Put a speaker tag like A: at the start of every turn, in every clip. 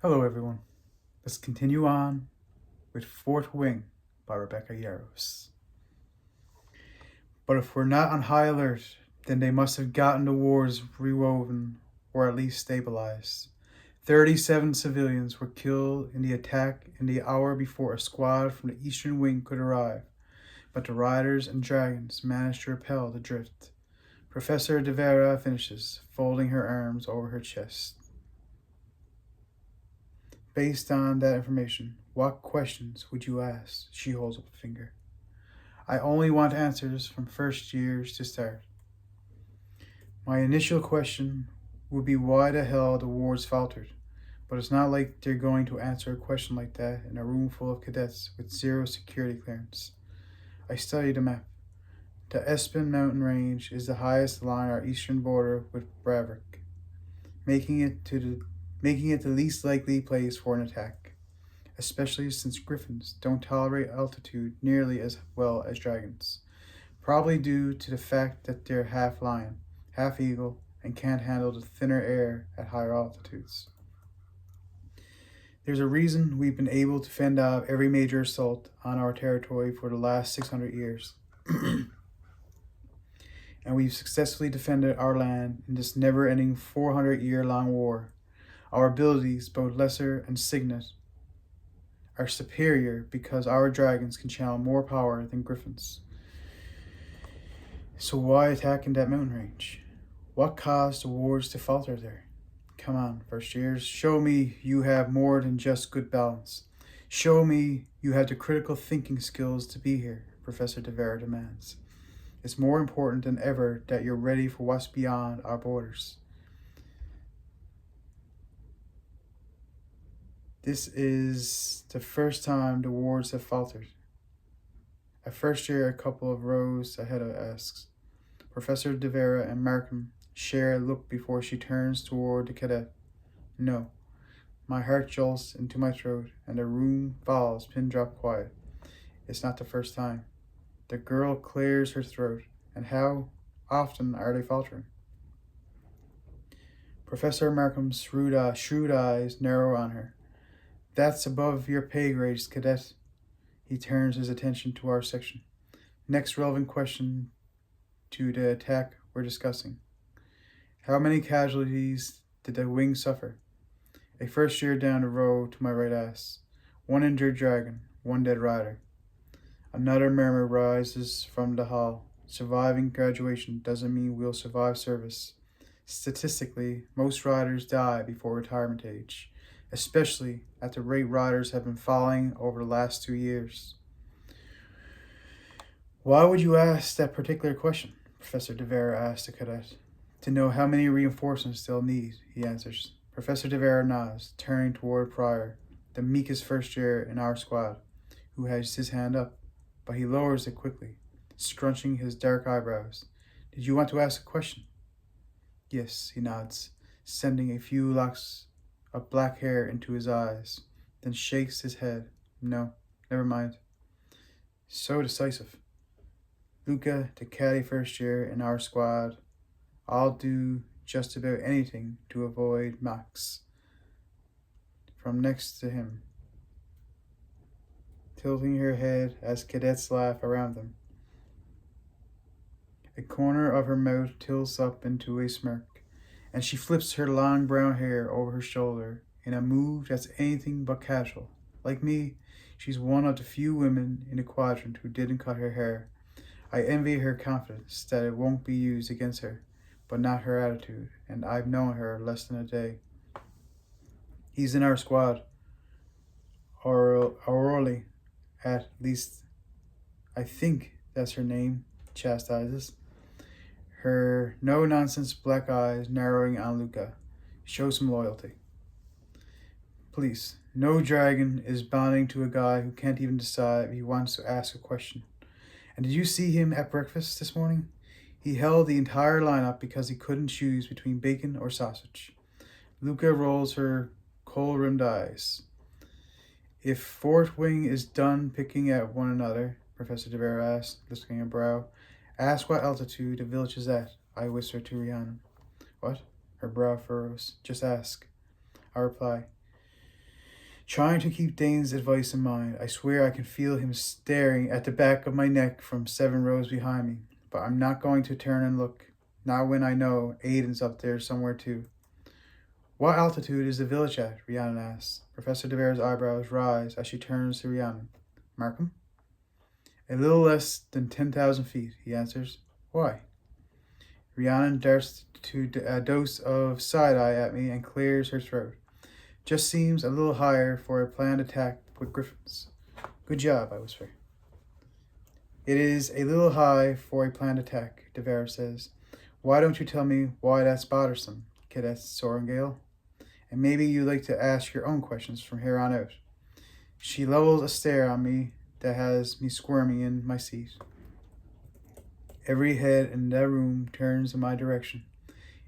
A: Hello, everyone. Let's continue on with Fourth Wing by Rebecca Yarros. But if we're not on high alert, then they must have gotten the wars rewoven or at least stabilized. 37 civilians were killed in the attack in the hour before a squad from the Eastern Wing could arrive, but the riders and dragons managed to repel the drift. Professor De Vera finishes, folding her arms over her chest. Based on that information, what questions would you ask? She holds up a finger. I only want answers from first years to start. My initial question would be why the hell the wars faltered, but it's not like they're going to answer a question like that in a room full of cadets with zero security clearance. I studied the map. The Espen mountain range is the highest along our eastern border with Bravik, making it the least likely place for an attack, especially since griffins don't tolerate altitude nearly as well as dragons, probably due to the fact that they're half lion, half eagle, and can't handle the thinner air at higher altitudes. There's a reason we've been able to fend off every major assault on our territory for the last 600 years. And we've successfully defended our land in this never-ending 400-year-long war. Our abilities, both lesser and signet, are superior because our dragons can channel more power than griffins. So why attack in that mountain range? What caused the wars to falter there? Come on, first years, show me you have more than just good balance. Show me you have the critical thinking skills to be here, Professor De Vera demands. It's more important than ever that you're ready for what's beyond our borders. This is the first time the wars have faltered. At first year, a couple of rows ahead asks. Professor De Vera and Markham share a look before she turns toward the cadet. No. My heart jolts into my throat, and the room falls pin drop quiet. It's not the first time. The girl clears her throat, and how often are they faltering? Professor Markham's shrewd eyes narrow on her. That's above your pay grades, cadet. He turns his attention to our section. Next relevant question to the attack we're discussing. How many casualties did the wing suffer? A first year down the row to my right asks. 1 injured dragon, 1 dead rider. Another murmur rises from the hall. Surviving graduation doesn't mean we'll survive service. Statistically, most riders die before retirement age, especially at the rate riders have been falling over the last 2 years. Why would you ask that particular question? Professor De Vera asked the cadet. To know how many reinforcements they'll need, he answers. Professor De Vera nods, turning toward Pryor, the meekest first year in our squad, who has his hand up, but he lowers it quickly, scrunching his dark eyebrows. Did you want to ask a question? Yes, he nods, sending a few locks of black hair into his eyes, then shakes his head. No, never mind. So decisive. Luca, the caddy first year in our squad, I'll do just about anything to avoid Max from next to him, tilting her head as cadets laugh around them. A corner of her mouth tilts up into a smirk, and she flips her long brown hair over her shoulder in a move that's anything but casual. Like me, she's one of the few women in the quadrant who didn't cut her hair. I envy her confidence that it won't be used against her, but not her attitude, and I've known her less than a day. He's in our squad, Auroli, at least I think that's her name, chastises. Her no-nonsense black eyes narrowing on Luca. Show some loyalty. Please, no dragon is bonding to a guy who can't even decide if he wants to ask a question. And did you see him at breakfast this morning? He held the entire lineup because he couldn't choose between bacon or sausage. Luca rolls her coal-rimmed eyes. If Fourth Wing is done picking at one another, Professor De Vera asked, lifting a brow, ask what altitude the village is at, I whisper to Rhiannon. What? Her brow furrows. Just ask. I reply. Trying to keep Dane's advice in mind, I swear I can feel him staring at the back of my neck from 7 rows behind me. But I'm not going to turn and look, not when I know Aiden's up there somewhere too. What altitude is the village at? Rhiannon asks. Professor DeVere's eyebrows rise as she turns to Rhiannon. Markham? A little less than 10,000 feet, he answers. Why? Rhiannon darts a dose of side-eye at me and clears her throat. Just seems a little higher for a planned attack with griffins. Good job, I whisper. It is a little high for a planned attack, DeVere says. Why don't you tell me why that's bothersome, Cadet Sorengale? And maybe you'd like to ask your own questions from here on out. She levels a stare on me that has me squirming in my seat. Every head in that room turns in my direction.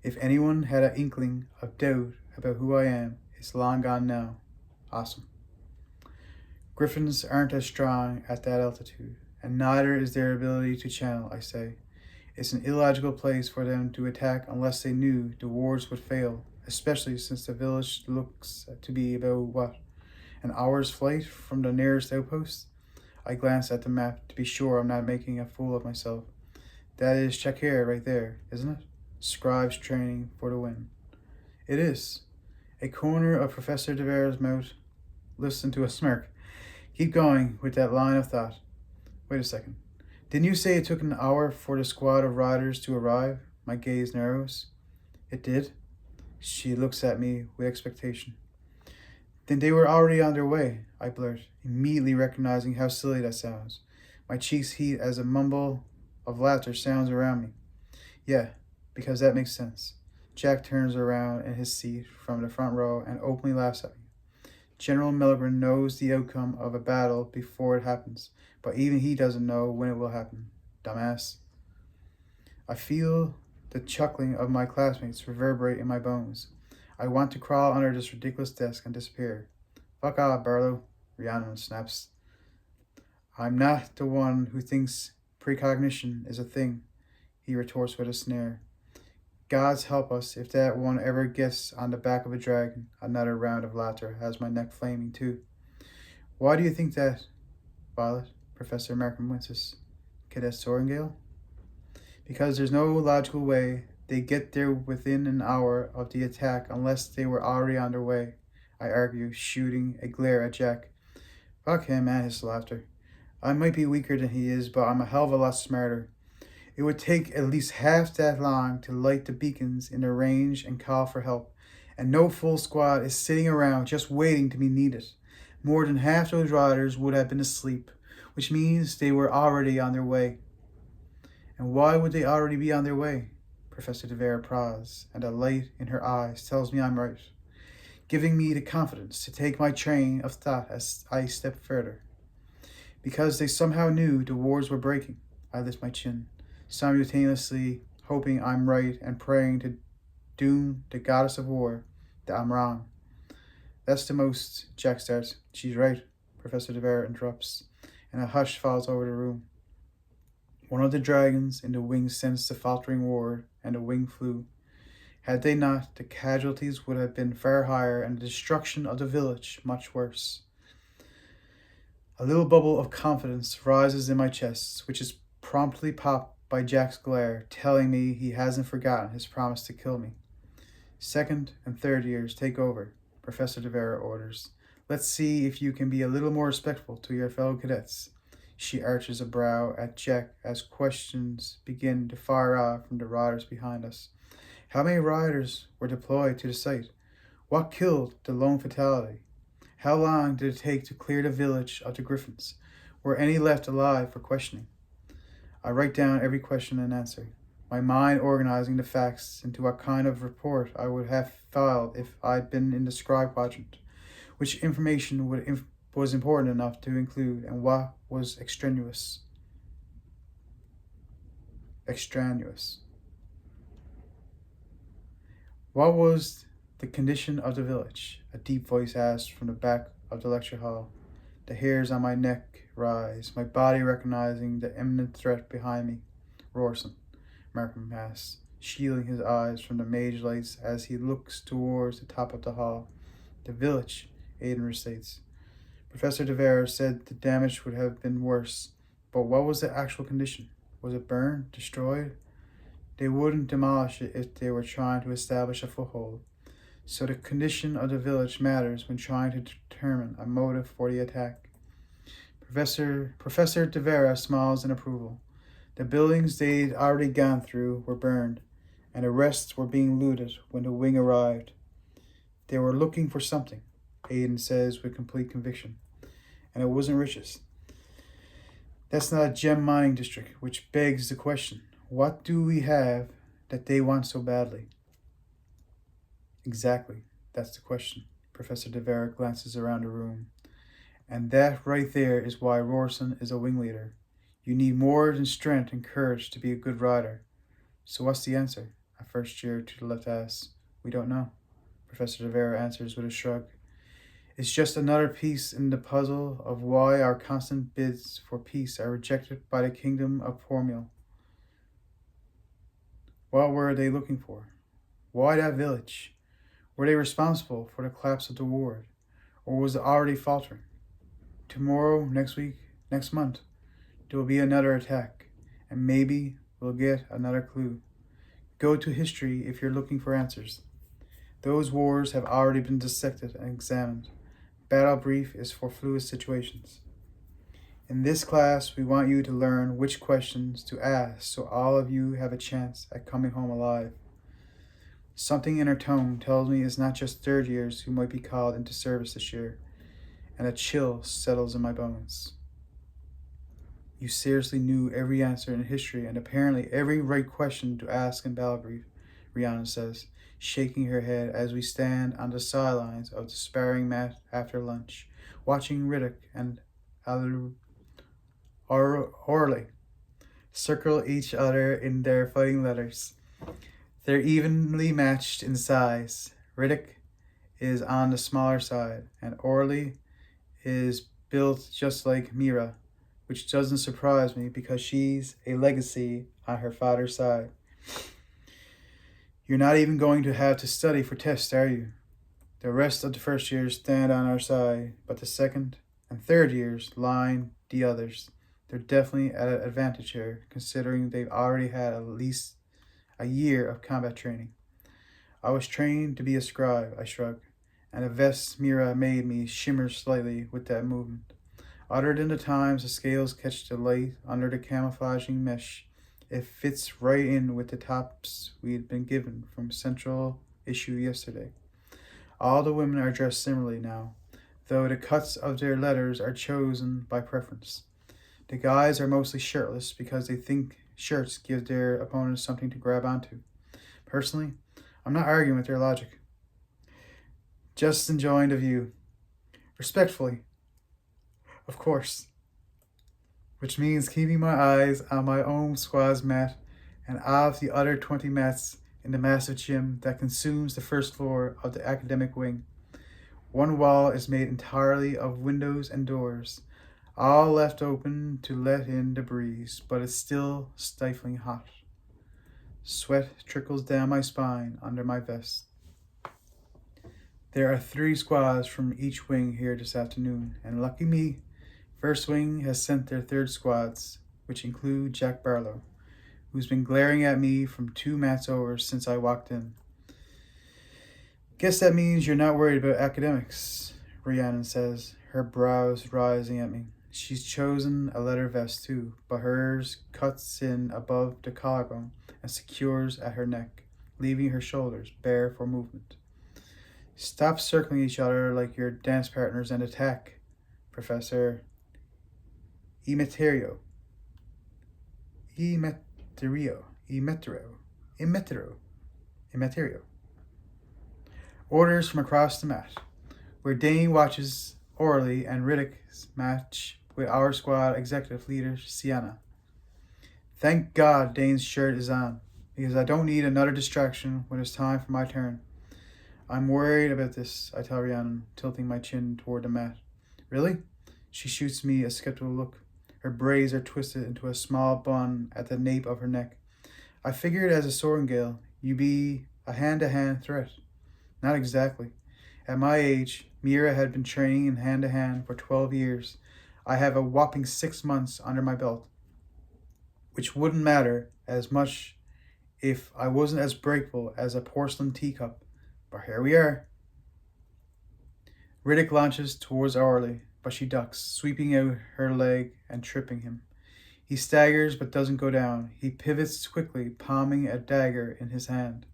A: If anyone had an inkling of doubt about who I am, it's long gone now. Awesome. Griffins aren't as strong at that altitude, and neither is their ability to channel, I say. It's an illogical place for them to attack unless they knew the wards would fail, especially since the village looks to be about, an hour's flight from the nearest outpost? I glance at the map to be sure I'm not making a fool of myself. That is Shakir right there, isn't it? Scribe's training for the win. It is. A corner of Professor DeVere's mouth lifts into a smirk. Keep going with that line of thought. Wait a second. Didn't you say it took an hour for the squad of riders to arrive? My gaze narrows. It did. She looks at me with expectation. Then they were already on their way, I blurt, immediately recognizing how silly that sounds. My cheeks heat as a mumble of laughter sounds around me. Yeah, because that makes sense. Jack turns around in his seat from the front row and openly laughs at me. General Milgren knows the outcome of a battle before it happens, but even he doesn't know when it will happen. Dumbass. I feel the chuckling of my classmates reverberate in my bones. I want to crawl under this ridiculous desk and disappear. Fuck off, Barlow, Rhiannon snaps. I'm not the one who thinks precognition is a thing, he retorts with a sneer. Gods help us if that one ever gets on the back of a dragon. Another round of laughter has my neck flaming too. Why do you think that, Violet? Professor Markham winces. Cadet Sorengale? Because there's no logical way they get there within an hour of the attack unless they were already on their way, I argue, shooting a glare at Jack. Fuck him and his laughter. I might be weaker than he is, but I'm a hell of a lot smarter. It would take at least half that long to light the beacons in their range and call for help, and no full squad is sitting around just waiting to be needed. More than half those riders would have been asleep, which means they were already on their way. And why would they already be on their way? Professor DeVere prods, and a light in her eyes tells me I'm right, giving me the confidence to take my train of thought as I step further. Because they somehow knew the wars were breaking, I lift my chin, simultaneously hoping I'm right and praying to Doom, the goddess of war, that I'm wrong. That's the most, Jack starts. She's right, Professor DeVere interrupts, and a hush falls over the room. One of the dragons in the wing sensed the faltering ward, and the wing flew. Had they not, the casualties would have been far higher and the destruction of the village much worse. A little bubble of confidence rises in my chest, which is promptly popped by Jack's glare, telling me he hasn't forgotten his promise to kill me. Second and third years take over, Professor DeVere orders. Let's see if you can be a little more respectful to your fellow cadets. She arches a brow at Jack as questions begin to fire off from the riders behind us. How many riders were deployed to the site? What killed the lone fatality? How long did it take to clear the village of the Griffins? Were any left alive for questioning? I write down every question and answer, my mind organizing the facts into what kind of report I would have filed if I'd been in the scribe quadrant, which information was important enough to include, and what was extraneous. What was the condition of the village? A deep voice asked from the back of the lecture hall. The hairs on my neck rise, my body recognizing the imminent threat behind me. Rorson, Markham asks, shielding his eyes from the mage lights as he looks towards the top of the hall. The village, Aiden restates. Professor Devera said the damage would have been worse, but what was the actual condition? Was it burned? Destroyed? They wouldn't demolish it if they were trying to establish a foothold. So the condition of the village matters when trying to determine a motive for the attack. Professor Devera smiles in approval. The buildings they'd already gone through were burned, and the rest were being looted when the wing arrived. They were looking for something, Aiden says with complete conviction, and it wasn't riches. That's not a gem mining district, which begs the question, what do we have that they want so badly? Exactly, that's the question. Professor Devera glances around the room. And that right there is why Rorson is a wing leader. You need more than strength and courage to be a good rider. So what's the answer? A first year to the left asks. We don't know. Professor Devera answers with a shrug. It's just another piece in the puzzle of why our constant bids for peace are rejected by the kingdom of Pormiel. What were they looking for? Why that village? Were they responsible for the collapse of the ward? Or was it already faltering? Tomorrow, next week, next month, there will be another attack, and maybe we'll get another clue. Go to history if you're looking for answers. Those wars have already been dissected and examined. Battle brief is for fluid situations. In this class, we want you to learn which questions to ask so all of you have a chance at coming home alive. Something in her tone tells me it's not just third years who might be called into service this year, and a chill settles in my bones. You seriously knew every answer in history and apparently every right question to ask in battle brief, Rihanna says, shaking her head as we stand on the sidelines of the sparring mat after lunch, watching Riddick and Orly circle each other in their fighting letters. They're evenly matched in size. Riddick is on the smaller side, and Orly is built just like Mira, which doesn't surprise me because she's a legacy on her father's side. You're not even going to have to study for tests, are you? The rest of the first years stand on our side, but the second and third years line the others. They're definitely at an advantage here, considering they've already had at least a year of combat training. I was trained to be a scribe, I shrug, and the vest Mira made me shimmer slightly with that movement. Other than the times the scales catch the light under the camouflaging mesh, it fits right in with the tops we had been given from Central Issue yesterday. All the women are dressed similarly now, though the cuts of their letters are chosen by preference. The guys are mostly shirtless because they think shirts give their opponents something to grab onto. Personally, I'm not arguing with their logic. Just enjoying the view. Respectfully, of course. Which means keeping my eyes on my own squad's mat and of the other 20 mats in the massive gym that consumes the first floor of the academic wing. One wall is made entirely of windows and doors, all left open to let in the breeze, but it's still stifling hot. Sweat trickles down my spine under my vest. There are 3 squads from each wing here this afternoon, and lucky me, First Wing has sent their 3rd squads, which include Jack Barlow, who's been glaring at me from 2 mats over since I walked in. Guess that means you're not worried about academics, Rhiannon says, her brows rising at me. She's chosen a leather vest too, but hers cuts in above the collarbone and secures at her neck, leaving her shoulders bare for movement. Stop circling each other like your dance partners and attack, Professor Emeterio. Orders from across the mat, where Dane watches Orly and Riddick's match with our squad executive leader, Sienna. Thank God Dane's shirt is on, because I don't need another distraction when it's time for my turn. I'm worried about this, I tell Rhiannon, tilting my chin toward the mat. Really? She shoots me a skeptical look. Her braids are twisted into a small bun at the nape of her neck. I figured as a Sorengale, you'd be a hand-to-hand threat. Not exactly. At my age, Mira had been training in hand-to-hand for 12 years. I have a whopping 6 months under my belt, which wouldn't matter as much if I wasn't as breakable as a porcelain teacup. But here we are. Riddick launches towards Orly, but she ducks, sweeping out her leg and tripping him. He staggers but doesn't go down. He pivots quickly, palming a dagger in his hand.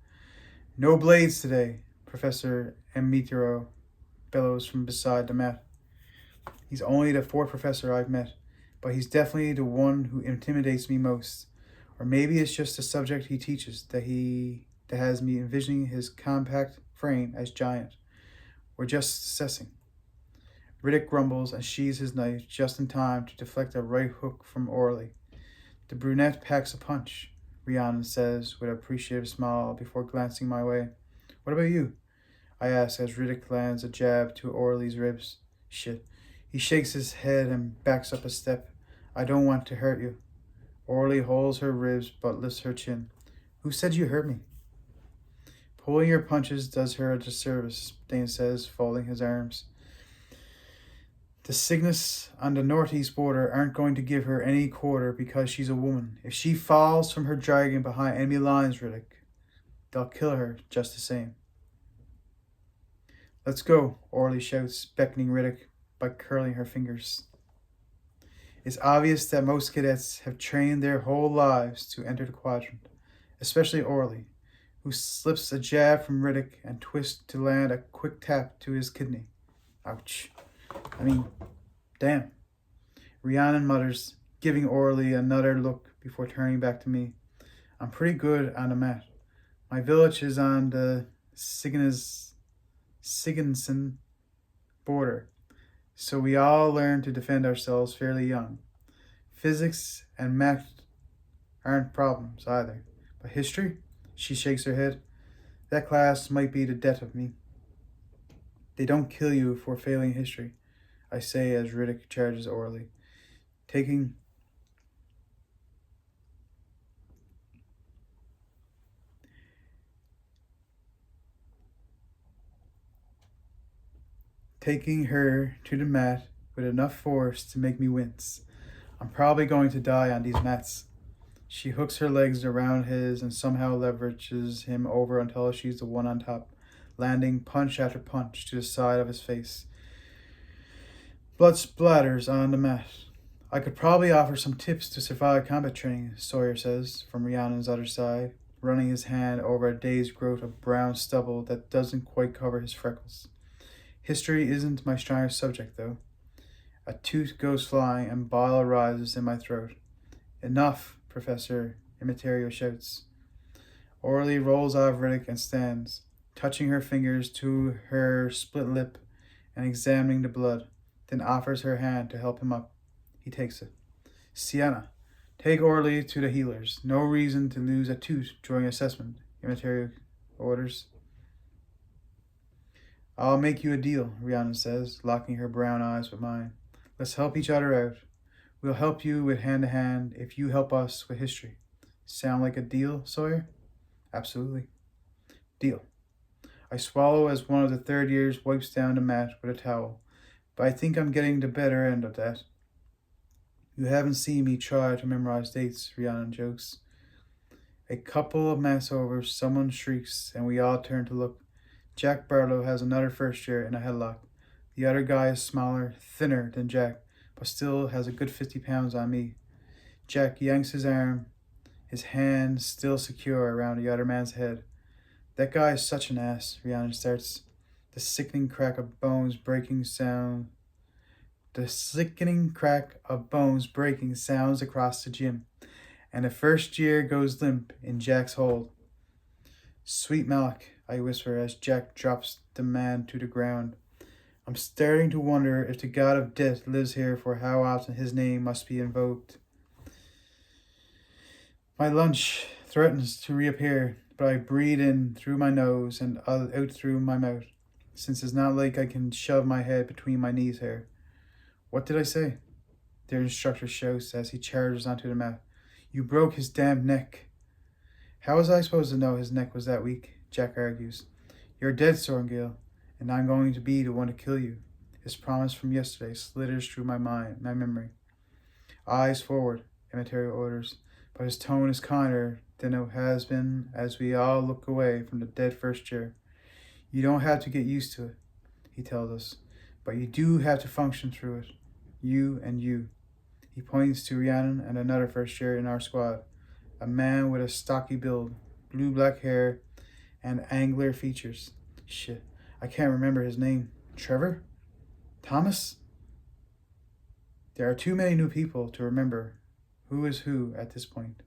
A: No blades today, Professor Emetero bellows from beside the mat. He's only the fourth professor I've met, but he's definitely the one who intimidates me most. Or maybe it's just the subject he teaches that has me envisioning his compact frame as giant. We're just assessing. Riddick grumbles and sheathes his knife just in time to deflect a right hook from Orly. The brunette packs a punch, Rhiannon says with an appreciative smile before glancing my way. What about you? I ask as Riddick lands a jab to Orly's ribs. Shit. He shakes his head and backs up a step. I don't want to hurt you. Orly holds her ribs but lifts her chin. Who said you hurt me? Pulling your punches does her a disservice, Dane says, folding his arms. The Cygnus on the northeast border aren't going to give her any quarter because she's a woman. If she falls from her dragon behind enemy lines, Riddick, they'll kill her just the same. Let's go, Orly shouts, beckoning Riddick by curling her fingers. It's obvious that most cadets have trained their whole lives to enter the quadrant, especially Orly, who slips a jab from Riddick and twists to land a quick tap to his kidney. Ouch. Damn. Rhiannon mutters, giving Orly another look before turning back to me. I'm pretty good on the mat. My village is on the Sigurdsson border, so we all learn to defend ourselves fairly young. Physics and math aren't problems either. But history? She shakes her head. That class might be the death of me. They don't kill you for failing history, I say as Riddick charges Orly, taking her to the mat with enough force to make me wince. I'm probably going to die on these mats. She hooks her legs around his and somehow leverages him over until she's the one on top, landing punch after punch to the side of his face. Blood splatters on the mat. I could probably offer some tips to survive combat training, Sawyer says, from Rhiannon's other side, running his hand over a day's growth of brown stubble that doesn't quite cover his freckles. History isn't my strongest subject, though. A tooth goes flying and bile rises in my throat. Enough, Professor Emeterio shouts. Orly rolls off Riddick and stands, touching her fingers to her split lip and examining the blood, then offers her hand to help him up. He takes it. Sienna, take Orly to the healers. No reason to lose a tooth during assessment, Emeterio orders. I'll make you a deal, Rhiannon says, locking her brown eyes with mine. Let's help each other out. We'll help you with hand-to-hand if you help us with history. Sound like a deal, Sawyer? Absolutely. Deal. I swallow as one of the third years wipes down the mat with a towel, but I think I'm getting the better end of that. You haven't seen me try to memorize dates, Rhiannon jokes. A couple of mats over, someone shrieks, and we all turn to look. Jack Barlow has another first year in a headlock. The other guy is smaller, thinner than Jack, but still has a good 50 pounds on me. Jack yanks his arm, his hand still secure around the other man's head. That guy is such an ass, Rhiannon starts. The sickening crack of bones breaking sounds across the gym, and the first year goes limp in Jack's hold. Sweet Malik, I whisper as Jack drops the man to the ground. I'm starting to wonder if the god of death lives here, for how often his name must be invoked. My lunch threatens to reappear, but I breathe in through my nose and out through my mouth, since it's not like I can shove my head between my knees here. What did I say? Their instructor shouts as he charges onto the mat. You broke his damn neck. How was I supposed to know his neck was that weak? Jack argues. You're dead, Sorengale, and I'm going to be the one to kill you. His promise from yesterday slitters through my memory. Eyes forward, Immaterial orders, but his tone is kinder than it has been as we all look away from the dead first year. You don't have to get used to it, he tells us, but you do have to function through it. You and you. He points to Rhiannon and another first year in our squad, a man with a stocky build, blue-black hair, and angular features. Shit, I can't remember his name. Trevor? Thomas? There are too many new people to remember who is who at this point.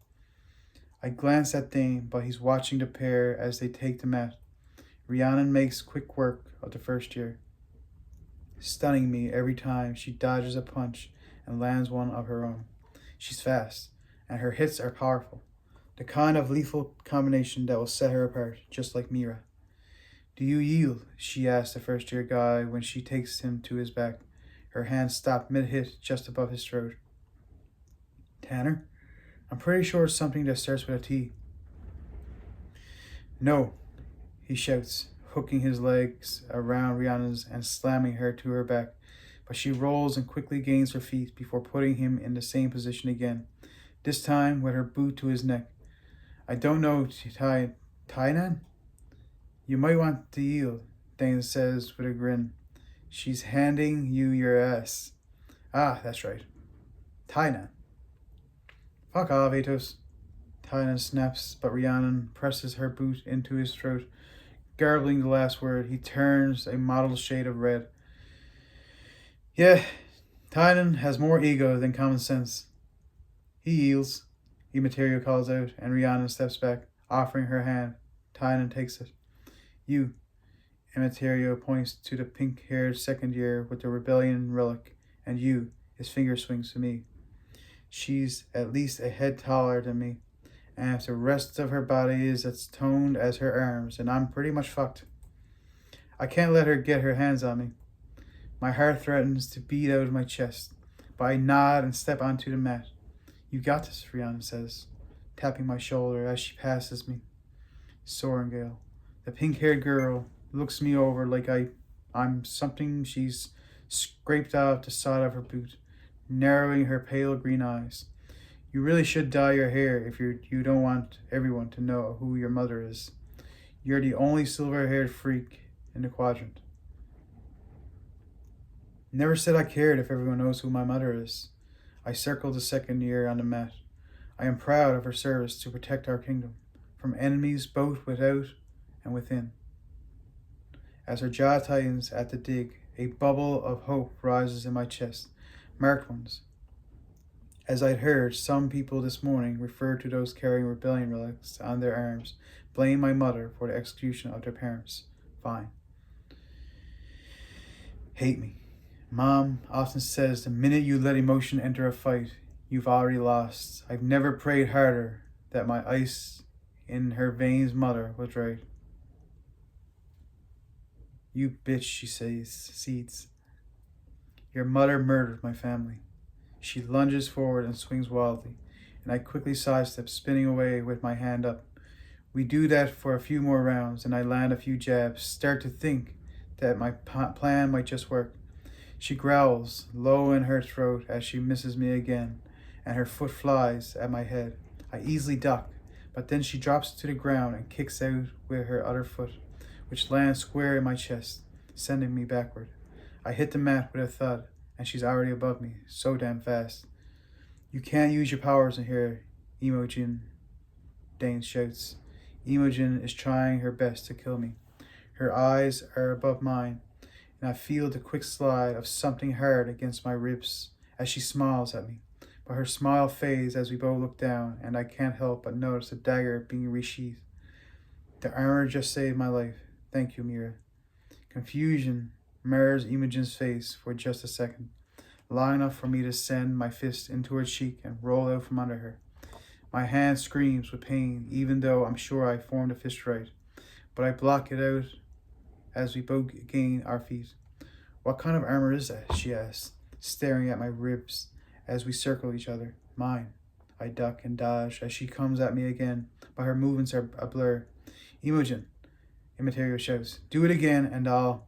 A: I glance at Dane, but he's watching the pair as they take the mat. Rhiannon makes quick work of the first year, stunning me every time she dodges a punch and lands one of her own. She's fast, and her hits are powerful, the kind of lethal combination that will set her apart, just like Mira. Do you yield? She asks the first year guy when she takes him to his back. Her hand stopped mid-hit just above his throat. Tanner? I'm pretty sure it's something that starts with a T. No, he shouts, hooking his legs around Rhiannon's and slamming her to her back, but she rolls and quickly gains her feet before putting him in the same position again, this time with her boot to his neck. I don't know, Tainan? You might want to yield, Dane says with a grin. She's handing you your ass. Ah, that's right. Tainan. Fuck off, Atos. Tainan snaps, but Rhiannon presses her boot into his throat. Garbling the last word, he turns a mottled shade of red. Yeah, Tainan has more ego than common sense. He yields, Immaterial calls out, and Rhiannon steps back, offering her hand. Tainan takes it. You, Immaterial points to the pink-haired second year with the rebellion relic, and you, his finger swings to me. She's at least a head taller than me, and if the rest of her body is as toned as her arms, then I'm pretty much fucked. I can't let her get her hands on me. My heart threatens to beat out of my chest, but I nod and step onto the mat. You got this, Rhiannon says, tapping my shoulder as she passes me. Sorengale, the pink-haired girl, looks me over like I'm something she's scraped off the side of her boot, narrowing her pale green eyes. You really should dye your hair if you don't want everyone to know who your mother is. You're the only silver-haired freak in the quadrant. Never said I cared if everyone knows who my mother is. I circled the second year on the mat. I am proud of her service to protect our kingdom, from enemies both without and within. As her jaw tightens at the dig, a bubble of hope rises in my chest. Marked ones. As I'd heard some people this morning refer to those carrying rebellion relics on their arms, blame my mother for the execution of their parents. Fine. Hate me. Mom often says the minute you let emotion enter a fight, you've already lost. I've never prayed harder that my ice in her veins mother was right. You bitch, she says, seeds. Your mother murdered my family. She lunges forward and swings wildly, and I quickly sidestep, spinning away with my hand up. We do that for a few more rounds, and I land a few jabs, start to think that my plan might just work. She growls, low in her throat, as she misses me again, and her foot flies at my head. I easily duck, but then she drops to the ground and kicks out with her other foot, which lands square in my chest, sending me backward. I hit the mat with a thud, and she's already above me, so damn fast. You can't use your powers in here, Imogen, Dane shouts. Imogen is trying her best to kill me. Her eyes are above mine, and I feel the quick slide of something hard against my ribs as she smiles at me. But her smile fades as we both look down, and I can't help but notice a dagger being resheathed. The armor just saved my life. Thank you, Mira. Confusion mirrors Imogen's face for just a second, long enough for me to send my fist into her cheek and roll out from under her. My hand screams with pain, even though I'm sure I formed a fist right, but I block it out as we both gain our feet. What kind of armor is that? She asks, staring at my ribs as we circle each other. Mine. I duck and dodge as she comes at me again, but her movements are a blur. Imogen, Immaterial shouts, do it again and I'll...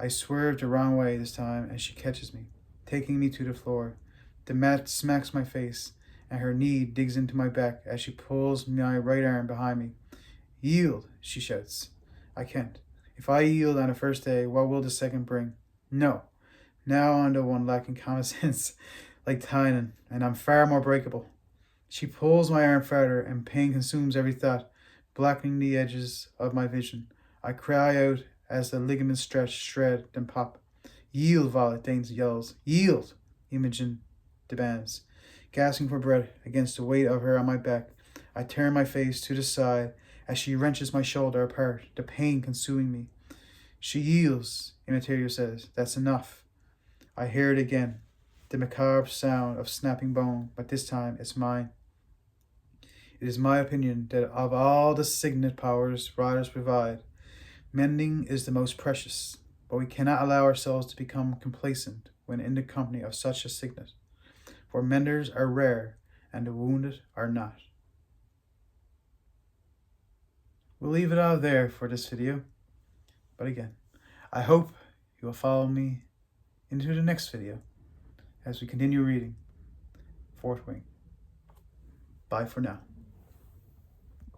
A: I swerve the wrong way this time, and she catches me, taking me to the floor. The mat smacks my face, and her knee digs into my back as she pulls my right arm behind me. Yield, she shouts. I can't. If I yield on the first day, what will the second bring? No. Now I'm the one lacking common sense, like Tynan, and I'm far more breakable. She pulls my arm farther, and pain consumes every thought, blackening the edges of my vision. I cry out as the ligaments stretch, shred, then pop. Yield, Violet, Danes yells. Yield, Imogen demands. Gasping for breath against the weight of her on my back, I turn my face to the side as she wrenches my shoulder apart, the pain consuming me. She yields, Immaterial says. That's enough. I hear it again, the macabre sound of snapping bone, but this time it's mine. It is my opinion that of all the signet powers riders provide, mending is the most precious, but we cannot allow ourselves to become complacent when in the company of such a signet, for menders are rare and the wounded are not. We'll leave it out there for this video, but again, I hope you will follow me into the next video as we continue reading Fourth Wing. Bye for now.